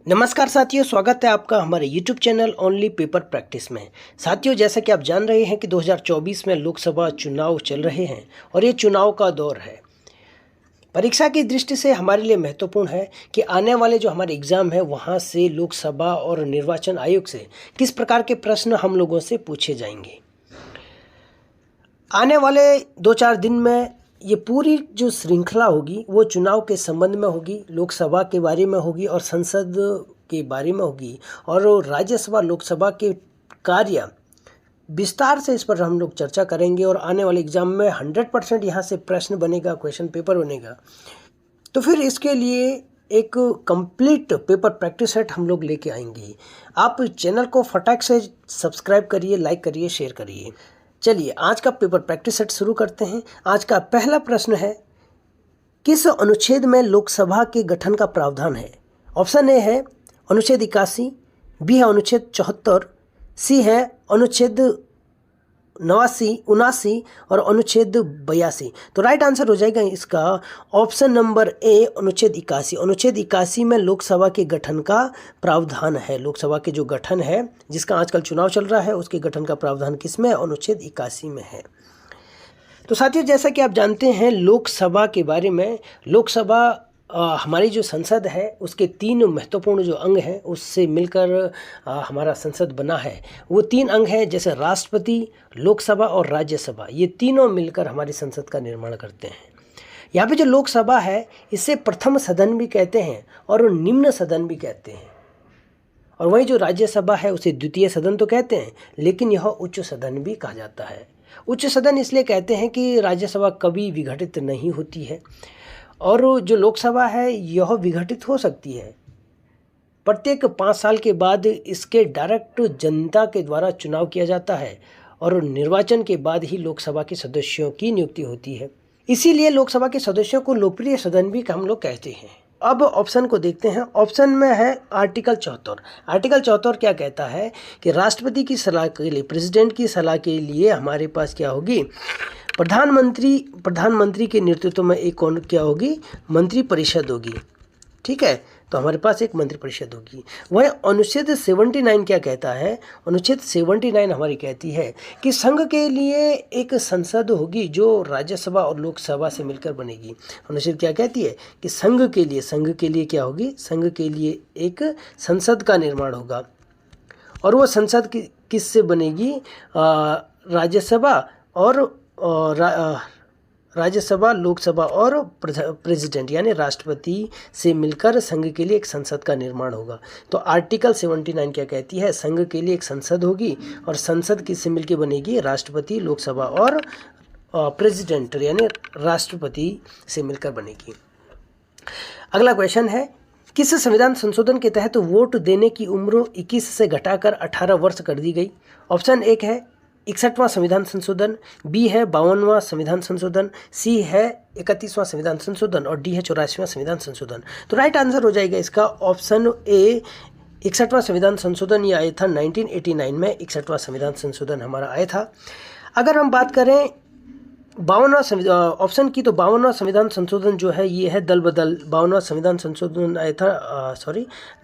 नमस्कार साथियों, स्वागत है आपका हमारे YouTube channel only paper practice में। साथियों, जैसा कि आप जान रहे हैं कि 2024 में लोकसभा चुनाव चल रहे हैं और ये चुनाव का दौर है। परीक्षा की दृष्टि से हमारे लिए महत्वपूर्ण है कि आने वाले जो हमारे एग्ज़ाम है वहाँ से लोकसभा और निर्वाचन आयोग से किस प्रकार के प्रश्न हम लोगों से पूछे जाएंगे। आने वाले 2-4 दिन में ये पूरी जो श्रृंखला होगी वो चुनाव के संबंध में होगी, लोकसभा के बारे में होगी और संसद के बारे में होगी और राज्यसभा लोकसभा के कार्य विस्तार से इस पर हम लोग चर्चा करेंगे और आने वाले एग्ज़ाम में 100% यहाँ से प्रश्न बनेगा, क्वेश्चन पेपर बनेगा। तो फिर इसके लिए एक कंप्लीट पेपर प्रैक्टिस सेट हम लोग लेके आएंगे। आप चैनल को फटाक से सब्सक्राइब करिए, लाइक करिए, शेयर करिए। चलिए आज का पेपर प्रैक्टिस सेट शुरू करते हैं। आज का पहला प्रश्न है, किस अनुच्छेद में लोकसभा के गठन का प्रावधान है? ऑप्शन ए है अनुच्छेद 81, बी है अनुच्छेद 74, सी है अनुच्छेद 79 और अनुच्छेद 82। तो राइट आंसर हो जाएगा इसका ऑप्शन नंबर ए, अनुच्छेद 81। अनुच्छेद 81 में लोकसभा के गठन का प्रावधान है। लोकसभा के जो गठन है, जिसका आजकल चुनाव चल रहा है, उसके गठन का प्रावधान किसमें? अनुच्छेद 81 में है। तो साथियों, जैसा कि आप जानते हैं लोकसभा के बारे में, लोकसभा हमारी जो संसद है उसके 3 महत्वपूर्ण जो अंग हैं उससे मिलकर हमारा संसद बना है। वो 3 अंग हैं, जैसे राष्ट्रपति, लोकसभा और राज्यसभा। ये तीनों मिलकर हमारी संसद का निर्माण करते हैं। यहाँ पे जो लोकसभा है इसे प्रथम सदन भी कहते हैं और निम्न सदन भी कहते हैं, और वही जो राज्यसभा है उसे द्वितीय सदन तो कहते हैं, लेकिन यह उच्च सदन भी कहा जाता है। उच्च सदन इसलिए कहते हैं कि राज्यसभा कभी विघटित नहीं होती है और जो लोकसभा है यह विघटित हो सकती है। प्रत्येक 5 साल के बाद इसके डायरेक्ट जनता के द्वारा चुनाव किया जाता है और निर्वाचन के बाद ही लोकसभा के सदस्यों की नियुक्ति होती है। इसीलिए लोकसभा के सदस्यों को लोकप्रिय सदन भी हम लोग कहते हैं। अब ऑप्शन को देखते हैं। ऑप्शन में है आर्टिकल 74। आर्टिकल 74 क्या कहता है कि राष्ट्रपति की सलाह के लिए, प्रेसिडेंट की सलाह के लिए हमारे पास क्या होगी? प्रधानमंत्री के नेतृत्व में एक कौन क्या होगी? मंत्री परिषद होगी। ठीक है, तो हमारे पास एक मंत्री परिषद होगी। वह अनुच्छेद 79 क्या कहता है? अनुच्छेद 79 हमारी कहती है कि संघ के लिए एक संसद होगी जो राज्यसभा और लोकसभा से मिलकर बनेगी। अनुच्छेद क्या कहती है कि संघ के लिए क्या होगी? संघ के लिए एक संसद का निर्माण होगा और वो संसद किससे बनेगी? राज्यसभा और राज्यसभा, लोकसभा और प्रेसिडेंट यानी राष्ट्रपति से मिलकर संघ के लिए एक संसद का निर्माण होगा। तो आर्टिकल 79 क्या कहती है? संघ के लिए एक संसद होगी और संसद किससे मिलकर बनेगी? राष्ट्रपति, लोकसभा और प्रेसिडेंट यानी राष्ट्रपति से मिलकर बनेगी। अगला क्वेश्चन है, किस संविधान संशोधन के तहत वोट देने की उम्र 21 से घटाकर 18 वर्ष कर दी गई? ऑप्शन एक है 61वां संविधान संशोधन, बी है 52वां संविधान संशोधन, सी है 31वां संविधान संशोधन और डी है 84वां संविधान संशोधन। तो राइट आंसर हो जाएगा इसका ऑप्शन ए, 61वां संविधान संशोधन। ये आया था 1989 में 61वां संविधान संशोधन हमारा आया था। अगर हम बात करें 52वां ऑप्शन की, तो 52वां संविधान संशोधन जो है ये है दल बदल। 52वां संविधान संशोधन आया था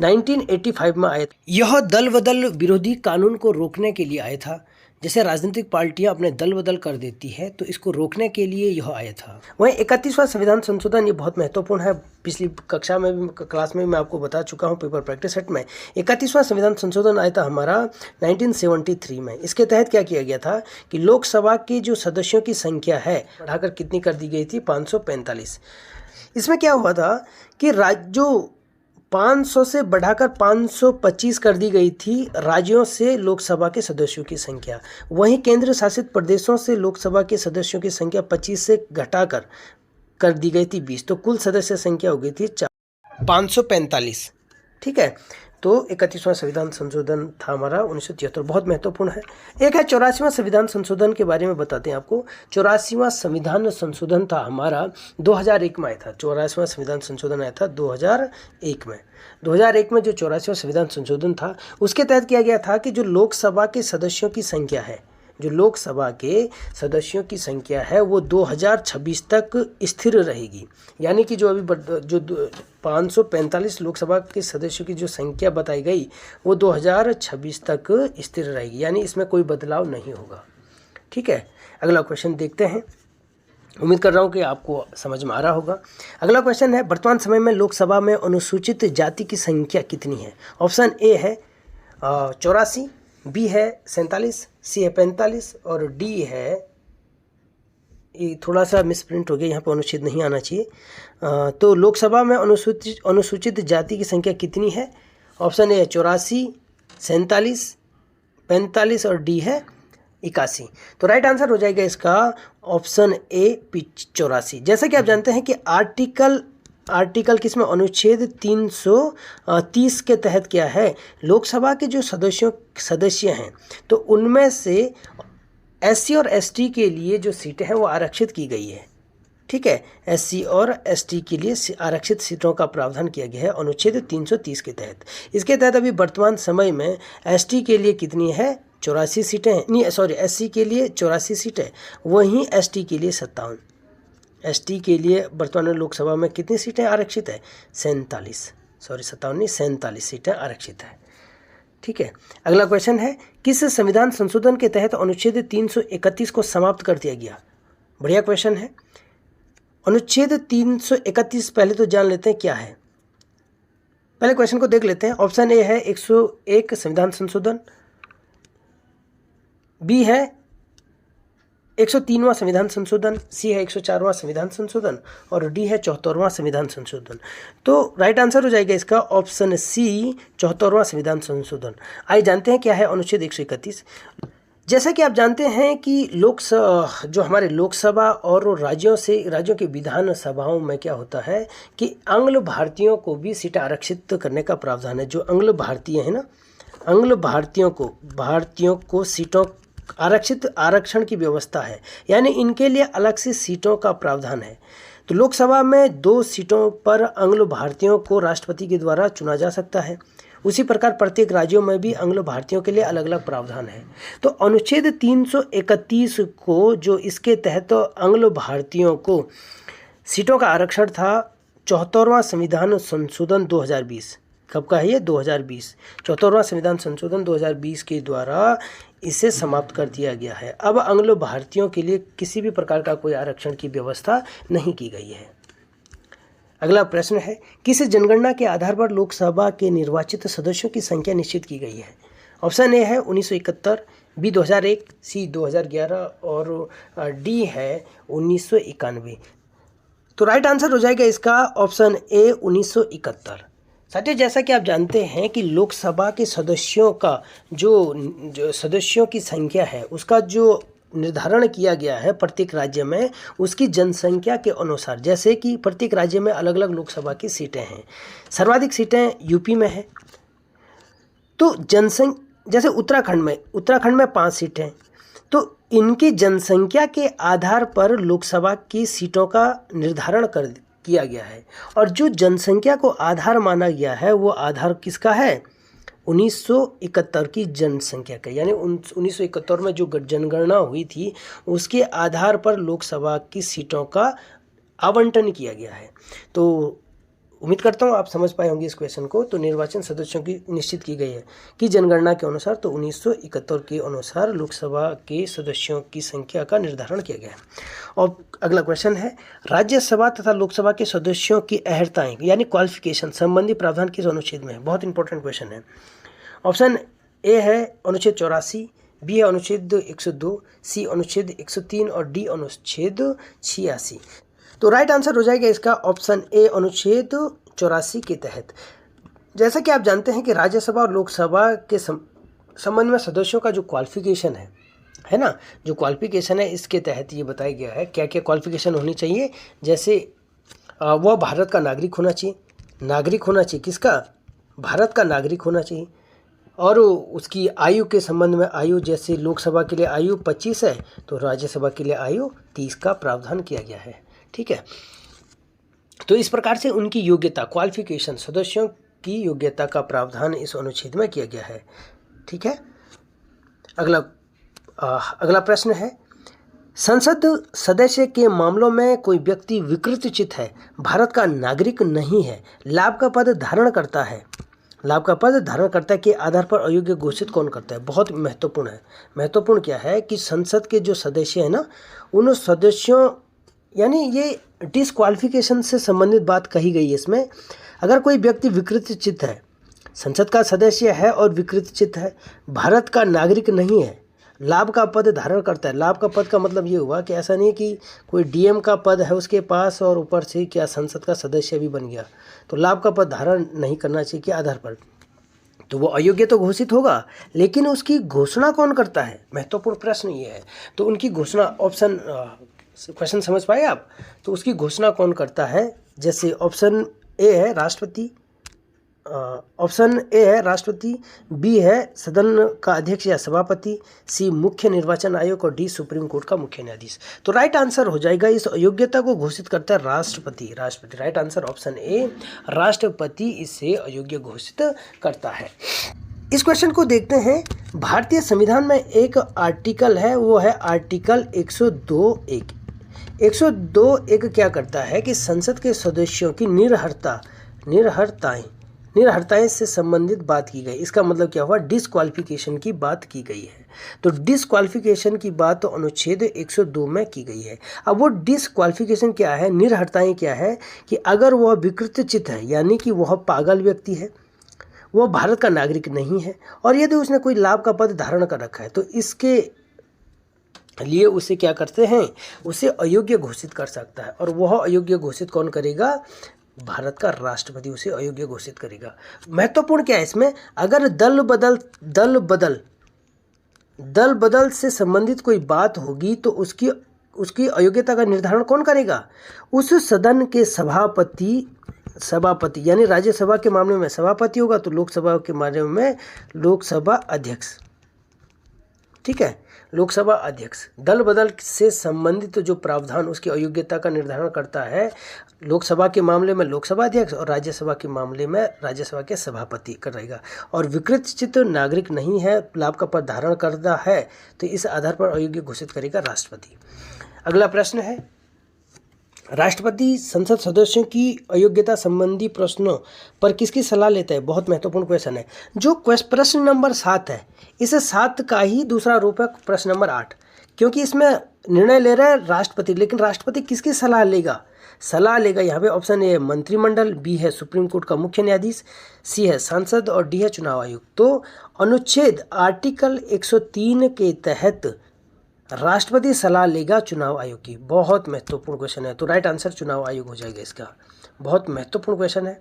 1985 में आया था। यह दल बदल विरोधी कानून को रोकने के लिए आया था। जैसे राजनीतिक पार्टियां अपने दल बदल कर देती है तो इसको रोकने के लिए यह आया था। वहीं 31वां संविधान संशोधन ये बहुत महत्वपूर्ण है। पिछली कक्षा में भी, क्लास में मैं आपको बता चुका हूं पेपर प्रैक्टिस सेट में। 31वां संविधान संशोधन आया था हमारा 1973 में। इसके तहत क्या किया गया था कि लोकसभा की जो सदस्यों की संख्या है बढ़ाकर कितनी कर दी गई थी? 545। इसमें क्या हुआ था कि जो 500 से बढ़ाकर 525 कर दी गई थी राज्यों से लोकसभा के सदस्यों की संख्या। वहीं केंद्र शासित प्रदेशों से लोकसभा के सदस्यों की संख्या 25 से घटाकर कर दी गई थी 20। तो कुल सदस्य संख्या हो गई थी 545। ठीक है, तो 31वां संविधान संशोधन था हमारा 1973, बहुत महत्वपूर्ण है। एक है 84वां संविधान संशोधन के बारे में बताते हैं आपको। 84वां संविधान संशोधन था हमारा 2001 में आया था। 84वां संविधान संशोधन आया था 2001 में। 2001 में जो 84वां संविधान संशोधन था उसके तहत किया गया था कि जो लोकसभा के सदस्यों की संख्या है जो लोकसभा के सदस्यों की संख्या है वो 2026 तक स्थिर रहेगी। यानी कि जो अभी 545 लोकसभा के सदस्यों की जो संख्या बताई गई वो 2026 तक स्थिर रहेगी, यानी इसमें कोई बदलाव नहीं होगा। ठीक है, अगला क्वेश्चन देखते हैं। उम्मीद कर रहा हूँ कि आपको समझ में आ रहा होगा। अगला क्वेश्चन है, वर्तमान समय में लोकसभा में अनुसूचित जाति की संख्या कितनी है? ऑप्शन ए है 84, बी है 47, सी है 45 और डी है, ये थोड़ा सा मिसप्रिंट हो गया, यहाँ पर अनुच्छेद नहीं आना चाहिए। तो लोकसभा में अनुसूचित जाति की संख्या कितनी है? ऑप्शन ए है 84, 47, 45 और डी है 81। तो राइट आंसर हो जाएगा इसका ऑप्शन ए 84। जैसा कि आप जानते हैं कि आर्टिकल किसमें, अनुच्छेद 330 के तहत क्या है, लोकसभा के जो सदस्य हैं तो उनमें से एससी और एसटी के लिए जो सीटें हैं वो आरक्षित की गई है। ठीक है, एससी और एसटी के लिए आरक्षित सीटों का प्रावधान किया गया है अनुच्छेद 330 के तहत। इसके तहत अभी वर्तमान समय में एसटी के लिए कितनी है, 84 सीटें हैं, नहीं सॉरी, एससी के लिए 84 सीटें, वहीं एसटी के लिए 57। एसटी के लिए वर्तमान में लोकसभा में कितनी सीटें आरक्षित है, 47 सीटें आरक्षित है। ठीक है, अगला क्वेश्चन है, किस संविधान संशोधन के तहत अनुच्छेद 331 को समाप्त कर दिया गया? बढ़िया क्वेश्चन है। अनुच्छेद 331 पहले तो जान लेते हैं क्या है, पहले क्वेश्चन को देख लेते हैं। ऑप्शन ए है 101 संविधान संशोधन, बी है 103वां संविधान संशोधन, सी है 104वां संविधान संशोधन और डी है 74वां संविधान संशोधन। तो राइट आंसर हो जाएगा इसका ऑप्शन सी 74वां संविधान संशोधन। आइए जानते हैं क्या है अनुच्छेद 131। जैसा कि आप जानते हैं कि जो हमारे लोकसभा और राज्यों के विधान सभाओं में क्या होता है कि आंग्ल भारतीयों को भी सीट आरक्षित करने का प्रावधान है। जो आंग्ल भारतीय है ना, आंग्ल भारतीयों को सीटों आरक्षण की व्यवस्था है, यानी इनके लिए अलग से सीटों का प्रावधान है। तो लोकसभा में 2 सीटों पर आंग्ल भारतीयों को राष्ट्रपति के द्वारा चुना जा सकता है। उसी प्रकार प्रत्येक राज्यों में भी आंग्ल भारतीयों के लिए अलग अलग प्रावधान है। तो अनुच्छेद 331 को जो इसके तहत आंग्ल भारतीयों को सीटों का आरक्षण था, 74वां संविधान संशोधन 2020, कब का है ये, 2020, 74वां संविधान संशोधन 2020 के द्वारा इसे समाप्त कर दिया गया है। अब आंग्ल भारतीयों के लिए किसी भी प्रकार का कोई आरक्षण की व्यवस्था नहीं की गई है। अगला प्रश्न है, किस जनगणना के आधार पर लोकसभा के निर्वाचित सदस्यों की संख्या निश्चित की गई है? ऑप्शन ए है 1971, बी 2001, सी 2011 और डी है 1991। तो राइट आंसर हो जाएगा इसका ऑप्शन ए 1971। साथियों, जैसा कि आप जानते हैं कि लोकसभा के सदस्यों का जो सदस्यों की संख्या है उसका जो निर्धारण किया गया है प्रत्येक राज्य में उसकी जनसंख्या के अनुसार। जैसे कि प्रत्येक राज्य में अलग अलग लोकसभा की सीटें हैं, सर्वाधिक सीटें यूपी में हैं। तो जैसे उत्तराखंड में 5 सीटें, तो इनकी जनसंख्या के आधार पर लोकसभा की सीटों का निर्धारण किया गया है। और जो जनसंख्या को आधार माना गया है वो आधार किसका है, 1971 की जनसंख्या का, यानी 1971 में जो जनगणना हुई थी उसके आधार पर लोकसभा की सीटों का आवंटन किया गया है। तो उम्मीद करता हूँ आप समझ पाए होंगे इस क्वेश्चन को। तो निर्वाचन सदस्यों की निश्चित की गई है कि जनगणना के अनुसार, तो 1971 के अनुसार लोकसभा के सदस्यों की संख्या का निर्धारण किया गया है। और अगला क्वेश्चन है, राज्यसभा तथा लोकसभा के सदस्यों की अहर्ताएं यानी क्वालिफिकेशन संबंधी प्रावधान किस अनुच्छेद में है? बहुत इंपॉर्टेंट क्वेश्चन है। ऑप्शन ए है अनुच्छेद 84, बी है अनुच्छेद 102, सी अनुच्छेद 103 और डी अनुच्छेद 86। तो राइट आंसर हो जाएगा इसका ऑप्शन ए अनुच्छेद 84 के तहत। जैसा कि आप जानते हैं कि राज्यसभा और लोकसभा के संबंध में सदस्यों का जो क्वालिफिकेशन है ना, जो क्वालिफिकेशन है इसके तहत ये बताया गया है क्या क्या क्वालिफिकेशन होनी चाहिए। जैसे वह भारत का नागरिक होना चाहिए, किसका, भारत का नागरिक होना चाहिए। और उसकी आयु के संबंध में आयु, जैसे लोकसभा के लिए आयु 25 है तो राज्यसभा के लिए आयु 30 का प्रावधान किया गया है। ठीक है, तो इस प्रकार से उनकी योग्यता, क्वालिफिकेशन, सदस्यों की योग्यता का प्रावधान इस अनुच्छेद में किया गया है। ठीक है, अगला प्रश्न है, संसद सदस्य के मामलों में कोई व्यक्ति विकृतचित है, भारत का नागरिक नहीं है, लाभ का पद धारण करता है, लाभ का पद धारण करता के आधार पर अयोग्य घोषित कौन करता है? बहुत महत्वपूर्ण है। महत्वपूर्ण क्या है कि संसद के जो सदस्य हैं ना, उन सदस्यों यानी ये डिस्क्वालिफिकेशन से संबंधित बात कही गई है इसमें। अगर कोई व्यक्ति विकृतचित है, संसद का सदस्य है और विकृतचित है, भारत का नागरिक नहीं है, लाभ का पद धारण करता है। लाभ का पद का मतलब ये हुआ कि ऐसा नहीं कि कोई डीएम का पद है उसके पास और ऊपर से क्या संसद का सदस्य भी बन गया, तो लाभ का पद धारण नहीं करना चाहिए के आधार पर, तो वो अयोग्य तो घोषित होगा, लेकिन उसकी घोषणा कौन करता है? महत्वपूर्ण प्रश्न ये है। तो उनकी घोषणा ऑप्शन, क्वेश्चन समझ पाए आप? तो उसकी घोषणा कौन करता है? जैसे ऑप्शन ए है राष्ट्रपति, ऑप्शन ए है राष्ट्रपति, बी है सदन का अध्यक्ष या सभापति, सी मुख्य निर्वाचन आयोग और डी सुप्रीम कोर्ट का मुख्य न्यायाधीश। तो राइट आंसर हो जाएगा, इस अयोग्यता को घोषित करता है राष्ट्रपति। राष्ट्रपति राइट आंसर ऑप्शन ए, राष्ट्रपति इसे अयोग्य घोषित करता है। इस क्वेश्चन को देखते हैं। भारतीय संविधान में एक आर्टिकल है, वो है आर्टिकल 102(1). 102(1) क्या करता है कि संसद के सदस्यों की निरहर्ताएं से संबंधित बात की गई। इसका मतलब क्या हुआ? डिस्क्वालिफिकेशन की बात की गई है। तो डिस्क्वालिफिकेशन की बात तो अनुच्छेद 102 में की गई है। अब वो डिस्क्वालिफिकेशन क्या है, निरहर्ताएं क्या है कि अगर वह विकृतचित है, यानी कि वह पागल व्यक्ति है, वह भारत का नागरिक नहीं है, और यदि उसने कोई लाभ का पद धारण कर रखा है, तो इसके लिए उसे क्या करते हैं, उसे अयोग्य घोषित कर सकता है। और वह अयोग्य घोषित कौन करेगा? भारत का राष्ट्रपति उसे अयोग्य घोषित करेगा। महत्वपूर्ण क्या है इसमें? अगर दल बदल से संबंधित कोई बात होगी तो उसकी अयोग्यता का निर्धारण कौन करेगा? उस सदन के सभापति यानी राज्यसभा के मामले में सभापति होगा, तो लोकसभा के मामले में लोकसभा अध्यक्ष। ठीक है, लोकसभा अध्यक्ष। दल बदल से संबंधित जो प्रावधान उसकी अयोग्यता का निर्धारण करता है, लोकसभा के मामले में लोकसभा अध्यक्ष और राज्यसभा के मामले में राज्यसभा के सभापति करेगा। और विकृतचित नागरिक नहीं है, लाभ का पद धारण करता है, तो इस आधार पर अयोग्य घोषित करेगा राष्ट्रपति। अगला प्रश्न है, राष्ट्रपति संसद सदस्यों की अयोग्यता संबंधी प्रश्नों पर किसकी सलाह लेता है? बहुत महत्वपूर्ण क्वेश्चन है। जो प्रश्न नंबर 7 है, इस 7 का ही दूसरा रूप है प्रश्न नंबर 8, क्योंकि इसमें निर्णय ले रहा है राष्ट्रपति, लेकिन राष्ट्रपति किसकी सलाह लेगा? सलाह लेगा यहाँ पे ऑप्शन ए है मंत्रिमंडल, बी है सुप्रीम कोर्ट का मुख्य न्यायाधीश, सी है सांसद और डी है चुनाव आयोग। तो अनुच्छेद आर्टिकल 103 के तहत राष्ट्रपति सलाह लेगा चुनाव आयोग की। बहुत महत्वपूर्ण क्वेश्चन है, तो राइट आंसर चुनाव आयोग हो जाएगा इसका। बहुत महत्वपूर्ण क्वेश्चन है।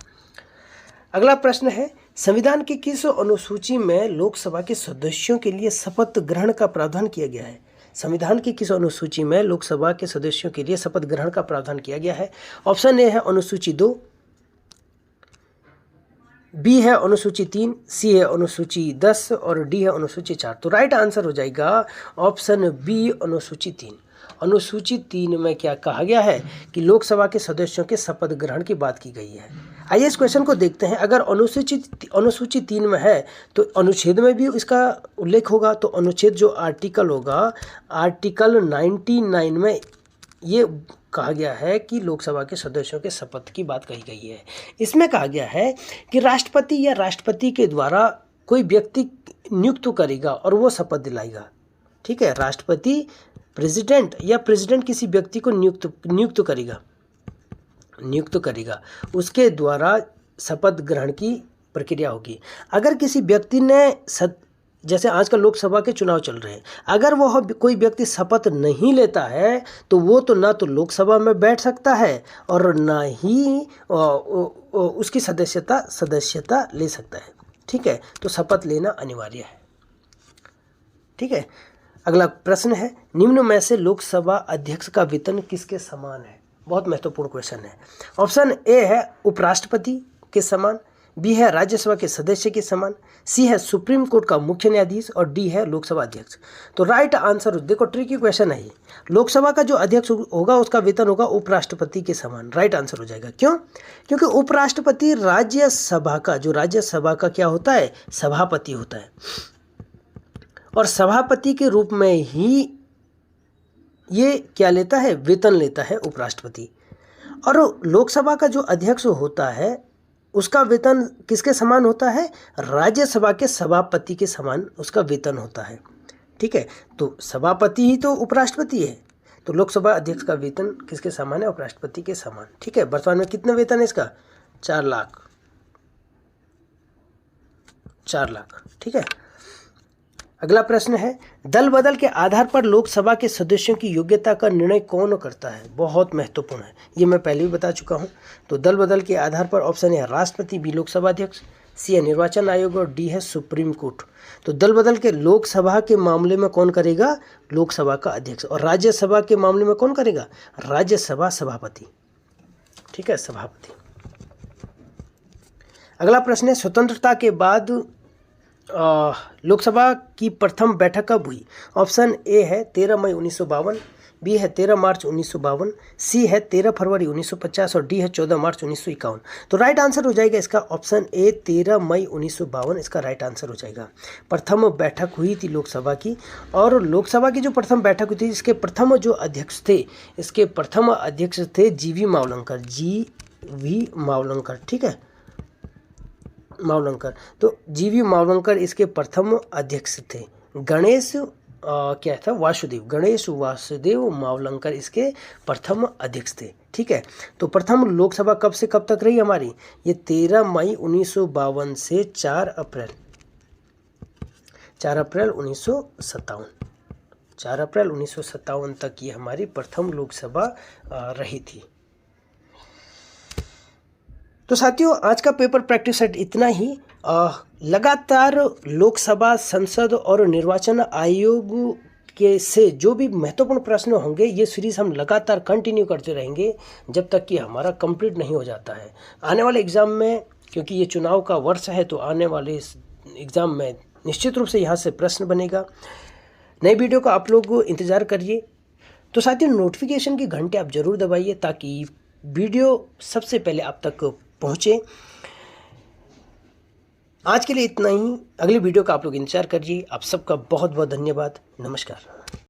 अगला प्रश्न है, संविधान की किस अनुसूची में लोकसभा के सदस्यों के लिए शपथ ग्रहण का प्रावधान किया गया है? संविधान की किस अनुसूची में लोकसभा के सदस्यों के लिए शपथ ग्रहण का प्रावधान किया गया है? ऑप्शन ए है अनुसूची 2, बी है अनुसूची 3, सी है अनुसूची 10 और डी है अनुसूची 4। तो राइट आंसर हो जाएगा ऑप्शन बी अनुसूची 3। अनुसूची 3 में क्या कहा गया है कि लोकसभा के सदस्यों के शपथ ग्रहण की बात की गई है। आइए इस क्वेश्चन को देखते हैं। अगर अनुसूची 3 में है तो अनुच्छेद में भी इसका उल्लेख होगा। तो अनुच्छेद जो आर्टिकल होगा, आर्टिकल 99 में ये कहा गया है कि लोकसभा के सदस्यों के शपथ की बात कही गई है। इसमें कहा गया है कि राष्ट्रपति या राष्ट्रपति के द्वारा कोई व्यक्ति नियुक्त करेगा और वो शपथ दिलाएगा। ठीक है, राष्ट्रपति प्रेसिडेंट या प्रेसिडेंट किसी व्यक्ति को नियुक्त करेगा, उसके द्वारा शपथ ग्रहण की प्रक्रिया होगी। अगर किसी व्यक्ति ने जैसे आजकल लोकसभा के चुनाव चल रहे हैं, अगर वह कोई व्यक्ति शपथ नहीं लेता है तो वो तो ना तो लोकसभा में बैठ सकता है और ना ही उसकी सदस्यता ले सकता है। ठीक है, तो शपथ लेना अनिवार्य है। ठीक है, अगला प्रश्न है, निम्न में से लोकसभा अध्यक्ष का वेतन किसके समान है? बहुत महत्वपूर्ण क्वेश्चन है। ऑप्शन ए है उपराष्ट्रपति के समान, बी है राज्यसभा के सदस्य के समान, सी है सुप्रीम कोर्ट का मुख्य न्यायाधीश और डी है लोकसभा अध्यक्ष। तो राइट आंसर, देखो ट्रिकी क्वेश्चन है, लोकसभा का जो अध्यक्ष होगा उसका वेतन होगा उपराष्ट्रपति के समान। राइट आंसर हो जाएगा। क्यों? क्योंकि उपराष्ट्रपति राज्यसभा का क्या होता है? सभापति होता है। और सभापति के रूप में ही ये क्या लेता है, वेतन लेता है उपराष्ट्रपति। और लोकसभा का जो अध्यक्ष होता है उसका वेतन किसके समान होता है, राज्यसभा के सभापति के समान उसका वेतन होता है। ठीक है, तो सभापति ही तो उपराष्ट्रपति है, तो लोकसभा अध्यक्ष का वेतन किसके समान है, उपराष्ट्रपति के समान। ठीक है, वर्तमान में कितना वेतन है इसका, 4 लाख। ठीक है, अगला प्रश्न है, दल बदल के आधार पर लोकसभा के सदस्यों की योग्यता का निर्णय कौन करता है। बहुत महत्वपूर्ण है, ये मैं पहले भी बता चुका हूँ। तो दल बदल के आधार पर ऑप्शन है राष्ट्रपति, बी लोकसभा अध्यक्ष, सी है निर्वाचन आयोग और डी है सुप्रीम कोर्ट। तो दल बदल के लोकसभा के मामले में कौन करेगा, लोकसभा का अध्यक्ष, और राज्यसभा के मामले में कौन करेगा, राज्यसभा सभापति। ठीक है, सभापति। अगला प्रश्न है, स्वतंत्रता के बाद लोकसभा की प्रथम बैठक कब हुई। ऑप्शन ए है 13 मई 1952, बी है 13 मार्च 1952, सी है 13 फरवरी 1950 और डी है 14 मार्च 1951। तो राइट आंसर हो जाएगा इसका ऑप्शन ए 13 मई 1952 इसका राइट आंसर हो जाएगा। प्रथम बैठक हुई थी लोकसभा की, और लोकसभा की जो प्रथम बैठक हुई थी इसके प्रथम जो अध्यक्ष थे, इसके प्रथम अध्यक्ष थे जीवी मावलंकर। ठीक है, मावलंकर। तो जीवी मावलंकर इसके प्रथम अध्यक्ष थे। गणेश वासुदेव मावलंकर इसके प्रथम अध्यक्ष थे। ठीक है, तो प्रथम लोकसभा कब से कब तक रही हमारी, ये 13 मई 1952 से 4 अप्रैल 1957 तक ये हमारी प्रथम लोकसभा रही थी। तो साथियों, आज का पेपर प्रैक्टिस सेट इतना ही। लगातार लोकसभा, संसद और निर्वाचन आयोग के से जो भी महत्वपूर्ण प्रश्न होंगे, ये सीरीज़ हम लगातार कंटिन्यू करते रहेंगे जब तक कि हमारा कंप्लीट नहीं हो जाता है। आने वाले एग्ज़ाम में, क्योंकि ये चुनाव का वर्ष है, तो आने वाले इस एग्ज़ाम में निश्चित रूप से यहाँ से प्रश्न बनेगा। नई वीडियो का आप लोग इंतज़ार करिए। तो साथियों, नोटिफिकेशन की घंटे आप ज़रूर दबाइए ताकि वीडियो सबसे पहले आप तक पहुँचे। आज के लिए इतना ही, अगली वीडियो का आप लोग इंतजार करिए। आप सबका बहुत बहुत धन्यवाद। नमस्कार।